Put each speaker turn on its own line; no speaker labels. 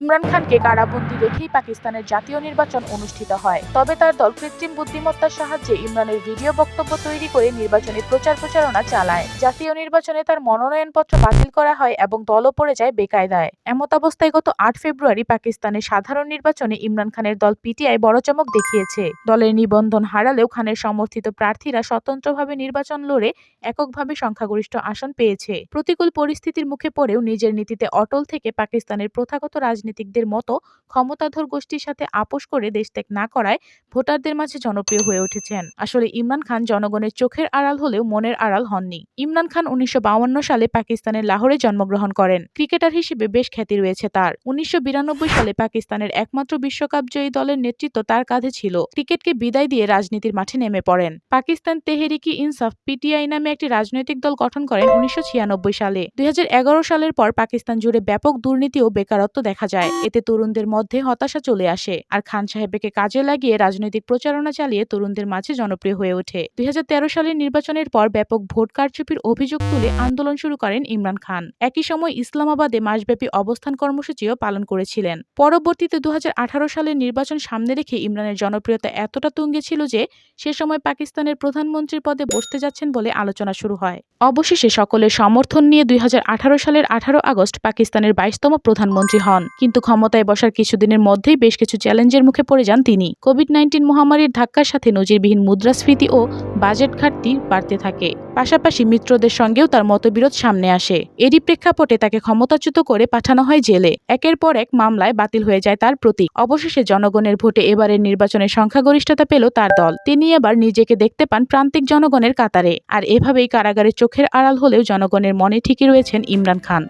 ইমরান খানকে কারাবন্দী রেখেই পাকিস্তানের জাতীয় নির্বাচন অনুষ্ঠিত হয়। তবে তার দল কৃত্রিম বুদ্ধিমত্তার সাহায্যে ইমরানের ভিডিও বক্তব্য তৈরি করে নির্বাচনী প্রচারণা চালায়। জাতীয় নির্বাচনে তার মনোনয়নপত্র বাতিল করা হয় এবং দলও পড়ে যায় বেকায়দায়। এমতাবস্থায় গত ৮ ফেব্রুয়ারি পাকিস্তানের সাধারণ নির্বাচনে ইমরান খানের দল পিটিআই বড় চমক দেখিয়েছে। দলের নিবন্ধন হারালেও খানের সমর্থিত প্রার্থীরা স্বতন্ত্রভাবে নির্বাচন লড়ে এককভাবে সংখ্যাগরিষ্ঠ আসন পেয়েছে। প্রতিকূল পরিস্থিতির মুখে পড়েও নিজের নীতিতে অটল থেকে পাকিস্তানের প্রথাগত রাজনীতিকদের মতো ক্ষমতাধর গোষ্ঠীর সাথে আপোষ করে দেশত্যাগ না করায় ভোটারদের মাঝে জনপ্রিয় হয়ে উঠেছেন। আসলে ইমরান খান জনগণের চোখের আড়াল হলেও মনের আড়াল হননি। ইমরান খান ১৯৫২ সালে পাকিস্তানের লাহোরে জন্মগ্রহণ করেন। ক্রিকেটার হিসেবে বেশ খ্যাতি রয়েছে তার। ১৯৯২ সালে পাকিস্তানের একমাত্র বিশ্বকাপ জয়ী দলের নেতৃত্ব তার কাঁধে ছিল। ক্রিকেটকে বিদায় দিয়ে রাজনীতির মাঠে নেমে পড়েন। পাকিস্তান তেহরিকি ইনসাফ পিটিআই নামে একটি রাজনৈতিক দল গঠন করেন ১৯৯৬ সালে। ২০১১ সালের পর পাকিস্তান জুড়ে ব্যাপক দুর্নীতি ও বেকারত্ব দেখা যায়। এতে তরুণদের মধ্যে হতাশা চলে আসে। আর খান সাহেবকে কাজে লাগিয়ে রাজনৈতিক প্রচারণা চালিয়ে তরুণদের মাঝে জনপ্রিয় হয়ে ওঠে। ২০১৩ সালের নির্বাচনের পর ব্যাপক ভোট কারচুপির অভিযোগ তুলে আন্দোলন শুরু করেন ইমরান খান। একই সময় ইসলামাবাদে মাসব্যাপী অবস্থান কর্মসূচিও পালন করেছিলেন। পরবর্তীতে ২০১৮ সালের নির্বাচন সামনে রেখে ইমরানের জনপ্রিয়তা এতটা তুঙ্গে ছিল যে সে সময় পাকিস্তানের প্রধানমন্ত্রীর পদে বসতে যাচ্ছেন বলে আলোচনা শুরু হয়। অবশেষে সকলের সমর্থন নিয়ে ২০১৮ সালের ১৮ আগস্ট পাকিস্তানের ২২তম প্রধানমন্ত্রী হন। কিন্তু ক্ষমতায় বসার কিছুদিনের মধ্যেই বেশ কিছু চ্যালেঞ্জের মুখে পড়ে যান তিনি। কোভিড-১৯ মহামারীর ধাক্কার সাথে নজিরবিহীন মুদ্রাস্ফীতি ও বাজেট ঘাটতি বাড়তে থাকে। পাশাপাশি মিত্রদের সঙ্গেও তার মতবিরোধ সামনে আসে। এরই প্রেক্ষাপটে তাকে ক্ষমতাচ্যুত করে পাঠানো হয় জেলে। একের পর এক মামলায় বাতিল হয়ে যায় তার প্রতীক। অবশেষে জনগণের ভোটে এবারের নির্বাচনে সংখ্যাগরিষ্ঠতা পেল তার দল। তিনি এবার নিজেকে দেখতে পান প্রান্তিক জনগণের কাতারে। আর এভাবেই কারাগারে চোখের আড়াল হলেও জনগণের মনে ঠিকই রয়েছেন ইমরান খান।